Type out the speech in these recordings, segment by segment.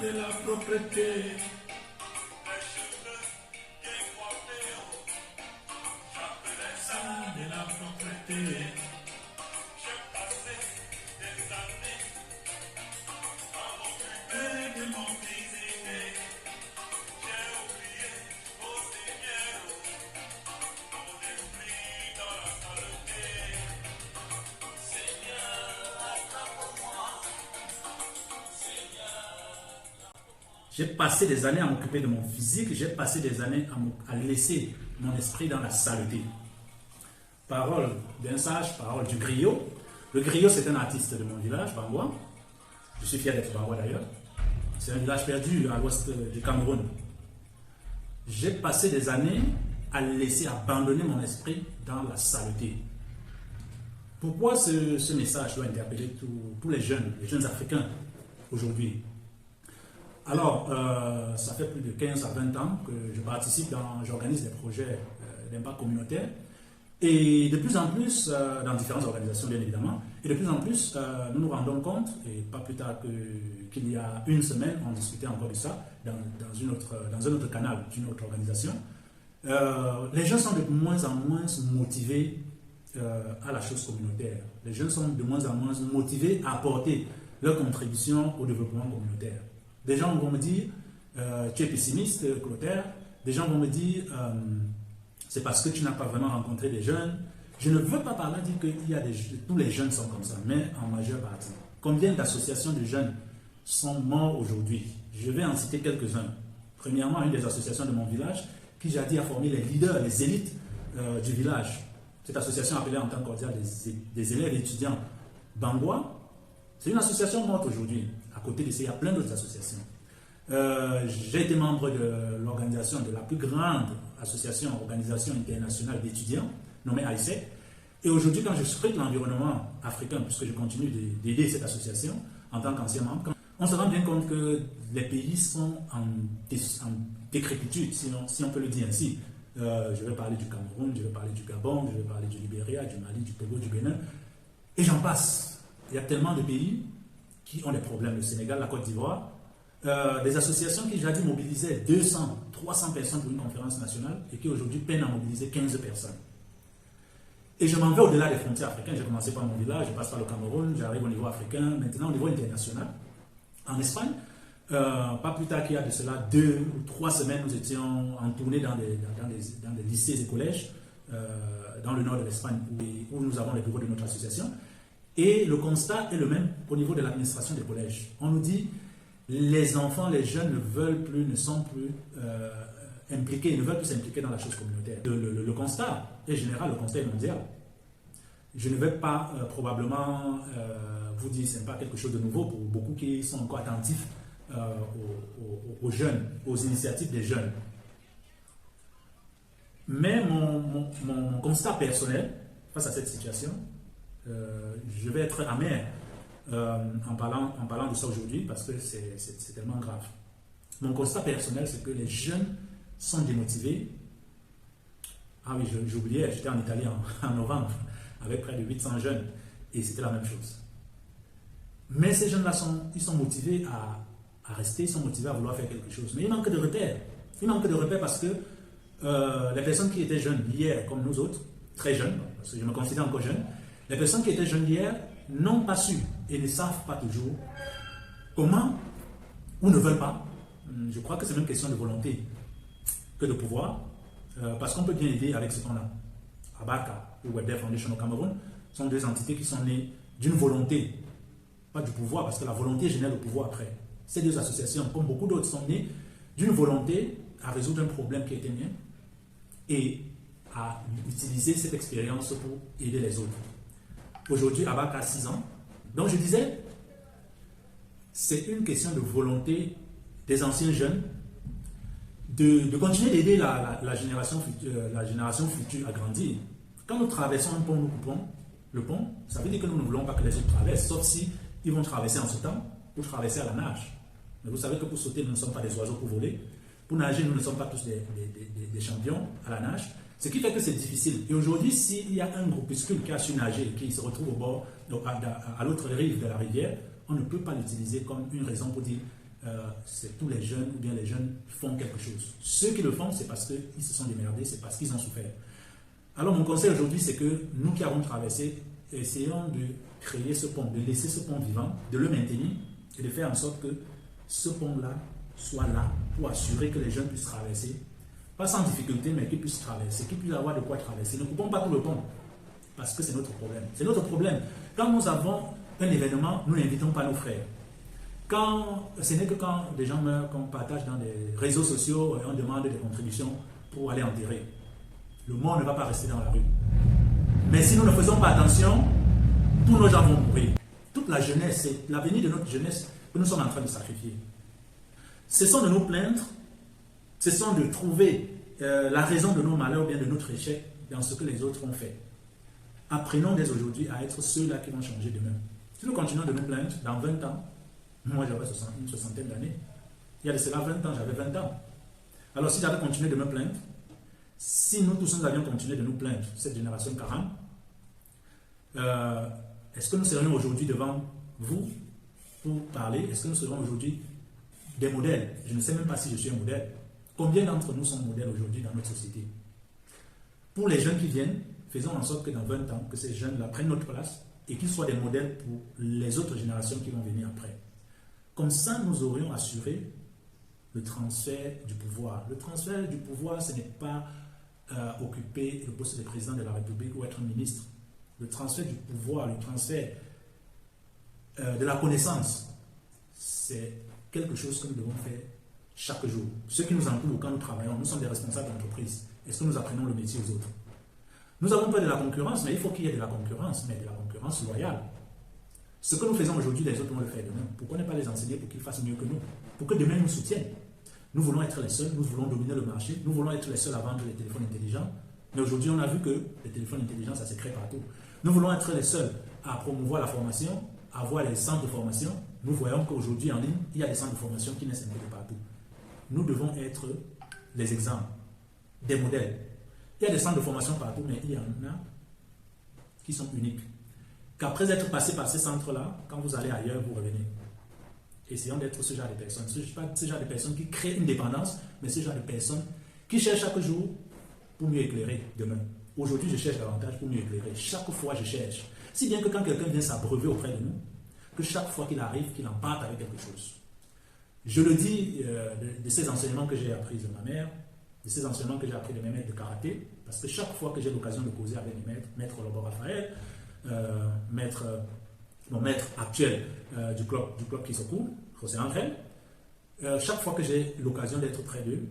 de la propreté. Ça de la propreté. J'ai passé des années à m'occuper de mon physique, j'ai passé des années à laisser mon esprit dans la saleté. Parole d'un sage, parole du griot. Le griot, c'est un artiste de mon village, Bangwa. Je suis fier d'être Bangwa d'ailleurs. C'est un village perdu à l'ouest du Cameroun. J'ai passé des années à laisser abandonner mon esprit dans la saleté. Pourquoi ce message doit interpeller tous les jeunes Africains aujourd'hui? Alors, ça fait plus de 15 à 20 ans que je participe j'organise des projets d'impact communautaire et de plus en plus, dans différentes organisations bien évidemment, et de plus en plus, nous nous rendons compte, et pas plus tard qu'il y a une semaine, on discutait encore de ça dans un autre canal d'une autre organisation, les gens sont de moins en moins motivés à la chose communautaire. Les jeunes sont de moins en moins motivés à apporter leur contribution au développement communautaire. Des gens vont me dire, tu es pessimiste, Clotaire. Des gens vont me dire, c'est parce que tu n'as pas vraiment rencontré des jeunes. Je ne veux pas par là dire que tous les jeunes sont comme ça, mais en majeure partie. Combien d'associations de jeunes sont morts aujourd'hui? Je vais en citer quelques-uns. Premièrement, une des associations de mon village qui jadis a formé les leaders, les élites du village. Cette association appelée en temps cordial des élèves et étudiants Bangwa. C'est une association morte aujourd'hui. À côté de ça, il y a plein d'autres associations. J'ai été membre de l'organisation de la plus grande organisation internationale d'étudiants, nommée AISEC. Et aujourd'hui, quand je scrute l'environnement africain, puisque je continue d'aider cette association en tant qu'ancien membre, on se rend bien compte que les pays sont en décrépitude, si on peut le dire ainsi. Je vais parler du Cameroun, je vais parler du Gabon, je vais parler du Libéria, du Mali, du Togo, du Bénin, et j'en passe. Il y a tellement de pays qui ont des problèmes. Le Sénégal, la Côte d'Ivoire, des associations qui jadis mobilisaient 200, 300 personnes pour une conférence nationale et qui aujourd'hui peinent à mobiliser 15 personnes. Et je m'en vais au-delà des frontières africaines. J'ai commencé par mon village, je passe par le Cameroun, j'arrive au niveau africain, maintenant au niveau international. En Espagne, pas plus tard qu'il y a de cela 2 ou 3 semaines, nous étions en tournée dans des lycées et collèges dans le nord de l'Espagne où nous avons les bureaux de notre association. Et le constat est le même au niveau de l'administration des collèges. On nous dit les enfants, les jeunes ne sont plus impliqués, ne veulent plus s'impliquer dans la chose communautaire. Le constat est général, le constat est mondial. Je ne vais pas probablement vous dire, ce n'est pas quelque chose de nouveau pour beaucoup qui sont encore attentifs aux jeunes, aux initiatives des jeunes. Mais mon constat personnel face à cette situation, je vais être amer en parlant de ça aujourd'hui parce que c'est tellement grave. Mon constat personnel, c'est que les jeunes sont démotivés. Ah oui, j'oubliais, j'étais en Italie en novembre avec près de 800 jeunes et c'était la même chose. Mais ces jeunes-là ils sont motivés à rester, ils sont motivés à vouloir faire quelque chose. Mais il manque de repères. Il manque de repères parce que les personnes qui étaient jeunes hier, comme nous autres, très jeunes, parce que je me considère encore jeune, les personnes qui étaient jeunes hier n'ont pas su et ne savent pas toujours comment ou ne veulent pas. Je crois que c'est même question de volonté que de pouvoir, parce qu'on peut bien aider avec ce qu'on a. Abaka ou Web Dev Foundation au Cameroun sont deux entités qui sont nées d'une volonté, pas du pouvoir, parce que la volonté génère le pouvoir après. Ces deux associations, comme beaucoup d'autres, sont nées d'une volonté à résoudre un problème qui était mien et à utiliser cette expérience pour aider les autres. Aujourd'hui, Abaka a 6 ans. Donc je disais, c'est une question de volonté des anciens jeunes de continuer d'aider la génération future à grandir. Quand nous traversons un pont, nous coupons le pont, ça veut dire que nous ne voulons pas que les autres traversent, sauf si ils vont traverser en sautant ou traverser à la nage. Mais vous savez que pour sauter, nous ne sommes pas des oiseaux pour voler. Pour nager, nous ne sommes pas tous des champions à la nage. Ce qui fait que c'est difficile. Et aujourd'hui, s'il y a un groupuscule qui a su nager, qui se retrouve au bord, à l'autre rive de la rivière, on ne peut pas l'utiliser comme une raison pour dire c'est tous les jeunes ou bien les jeunes font quelque chose. Ceux qui le font, c'est parce qu'ils se sont démerdés, c'est parce qu'ils ont souffert. Alors mon conseil aujourd'hui, c'est que nous qui avons traversé, essayons de créer ce pont, de laisser ce pont vivant, de le maintenir et de faire en sorte que ce pont-là soit là pour assurer que les jeunes puissent traverser, pas sans difficulté, mais qu'ils puissent traverser, qu'ils puissent avoir de quoi traverser. Ne coupons pas tout le pont, parce que c'est notre problème. C'est notre problème. Quand nous avons un événement, nous n'invitons pas nos frères. Ce n'est que quand des gens meurent, qu'on partage dans les réseaux sociaux et on demande des contributions pour aller enterrer. Le monde ne va pas rester dans la rue. Mais si nous ne faisons pas attention, tous nos gens vont mourir. Toute la jeunesse, c'est l'avenir de notre jeunesse que nous sommes en train de sacrifier. Cessons de nous plaindre, cessons de trouver la raison de nos malheurs ou bien de notre échec dans ce que les autres ont fait. Apprenons dès aujourd'hui à être ceux-là qui vont changer demain. Si nous continuons de nous plaindre, dans 20 ans, moi j'avais une soixantaine d'années, il y a de cela 20 ans, j'avais 20 ans. Alors si j'avais continué de me plaindre, si nous tous nous avions continué de nous plaindre, cette génération 40, est-ce que nous serions aujourd'hui devant vous pour parler? Est-ce que nous serons aujourd'hui des modèles? Je ne sais même pas si je suis un modèle. Combien d'entre nous sont modèles aujourd'hui dans notre société? Pour les jeunes qui viennent, faisons en sorte que dans 20 ans, que ces jeunes-là prennent notre place et qu'ils soient des modèles pour les autres générations qui vont venir après. Comme ça, nous aurions assuré le transfert du pouvoir. Le transfert du pouvoir, ce n'est pas occuper le poste de président de la République ou être ministre. Le transfert du pouvoir, le transfert de la connaissance, c'est quelque chose que nous devons faire chaque jour. Ceux qui nous entourent quand nous travaillons, nous sommes des responsables d'entreprise. Est-ce que nous apprenons le métier aux autres? Nous avons peur de la concurrence, mais il faut qu'il y ait de la concurrence, mais de la concurrence loyale. Ce que nous faisons aujourd'hui, les autres vont le faire demain. Pourquoi ne pas les enseigner pour qu'ils fassent mieux que nous? Pour que demain nous soutiennent. Nous voulons être les seuls, nous voulons dominer le marché, nous voulons être les seuls à vendre les téléphones intelligents. Mais aujourd'hui, on a vu que les téléphones intelligents, ça se crée partout. Nous voulons être les seuls à promouvoir la formation, à avoir les centres de formation. Nous voyons qu'aujourd'hui, en ligne, il y a des centres de formation qui naissent un peu de partout. Nous devons être les exemples, des modèles. Il y a des centres de formation partout, mais il y en a qui sont uniques. Qu'après être passé par ces centres-là, quand vous allez ailleurs, vous revenez. Essayons d'être ce genre de personnes. Ce genre de personnes qui créent une dépendance, mais ce genre de personnes qui cherchent chaque jour pour mieux éclairer demain. Aujourd'hui, je cherche davantage pour mieux éclairer. Chaque fois, je cherche. Si bien que quand quelqu'un vient s'abreuver auprès de nous, que chaque fois qu'il arrive, qu'il en parte avec quelque chose. Je le dis de ces enseignements que j'ai appris de ma mère, de ces enseignements que j'ai appris de mes maîtres de karaté, parce que chaque fois que j'ai l'occasion de causer avec mes maîtres, maître Lobo Raphaël, mon maître actuel du club qui se coule, José Angel, chaque fois que j'ai l'occasion d'être près d'eux,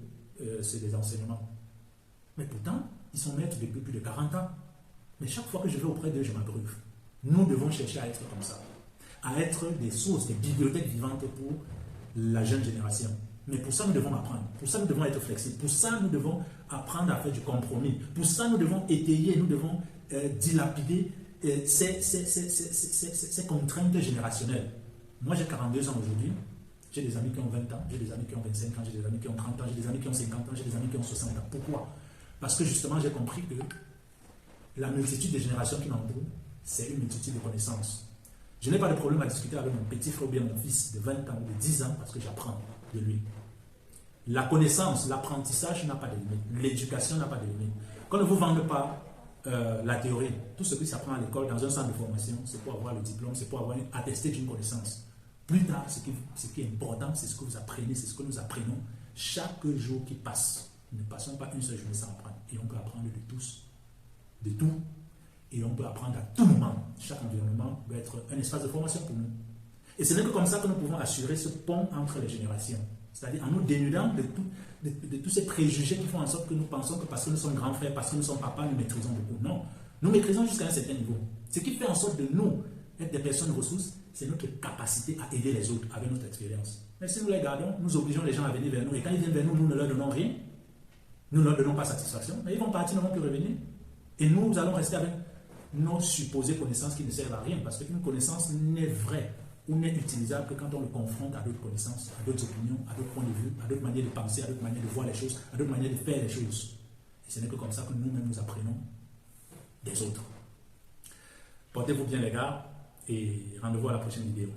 c'est des enseignements. Mais pourtant, ils sont maîtres depuis plus de 40 ans. Mais chaque fois que je vais auprès d'eux, je m'abreuve. Nous devons chercher à être comme ça, à être des sources, des bibliothèques vivantes pour la jeune génération. Mais pour ça, nous devons apprendre. Pour ça, nous devons être flexibles. Pour ça, nous devons apprendre à faire du compromis. Pour ça, nous devons étayer, nous devons dilapider ces contraintes générationnelles. Moi, j'ai 42 ans aujourd'hui. J'ai des amis qui ont 20 ans, j'ai des amis qui ont 25 ans, j'ai des amis qui ont 30 ans, j'ai des amis qui ont 50 ans, j'ai des amis qui ont 60 ans. Pourquoi? Parce que justement, j'ai compris que la multitude de générations qui m'entourent, c'est une multitude de connaissances. Je n'ai pas de problème à discuter avec mon petit frère ou bien mon fils de 20 ans ou de 10 ans parce que j'apprends de lui. La connaissance, l'apprentissage n'a pas de limite. L'éducation n'a pas de limite. Qu'on ne vous vende pas la théorie. Tout ce qui s'apprend à l'école, dans un centre de formation, c'est pour avoir le diplôme, c'est pour avoir attesté d'une connaissance. Plus tard, ce qui est important, c'est ce que vous apprenez, c'est ce que nous apprenons chaque jour qui passe. Ne passons pas une seule journée sans apprendre. Et on peut apprendre de tous, de tout. Et on peut apprendre à tout moment. Chaque environnement doit être un espace de formation pour nous. Et ce n'est que comme ça que nous pouvons assurer ce pont entre les générations. C'est-à-dire en nous dénudant de tous ces préjugés qui font en sorte que nous pensons que parce que nous sommes grands frères, parce que nous sommes papas, nous maîtrisons beaucoup. Non, nous maîtrisons jusqu'à un certain niveau. Ce qui fait en sorte de nous être des personnes ressources, c'est notre capacité à aider les autres avec notre expérience. Mais si nous les gardons, nous obligeons les gens à venir vers nous. Et quand ils viennent vers nous, nous ne leur donnons rien. Nous ne leur donnons pas satisfaction. Mais ils vont partir, ne vont plus revenir. Et nous allons rester avec nos supposées connaissances qui ne servent à rien. Parce qu'une connaissance n'est vraie ou n'est utilisable que quand on le confronte à d'autres connaissances, à d'autres opinions, à d'autres points de vue, à d'autres manières de penser, à d'autres manières de voir les choses, à d'autres manières de faire les choses. Et ce n'est que comme ça que nous-mêmes nous apprenons des autres. Portez-vous bien les gars et rendez-vous à la prochaine vidéo.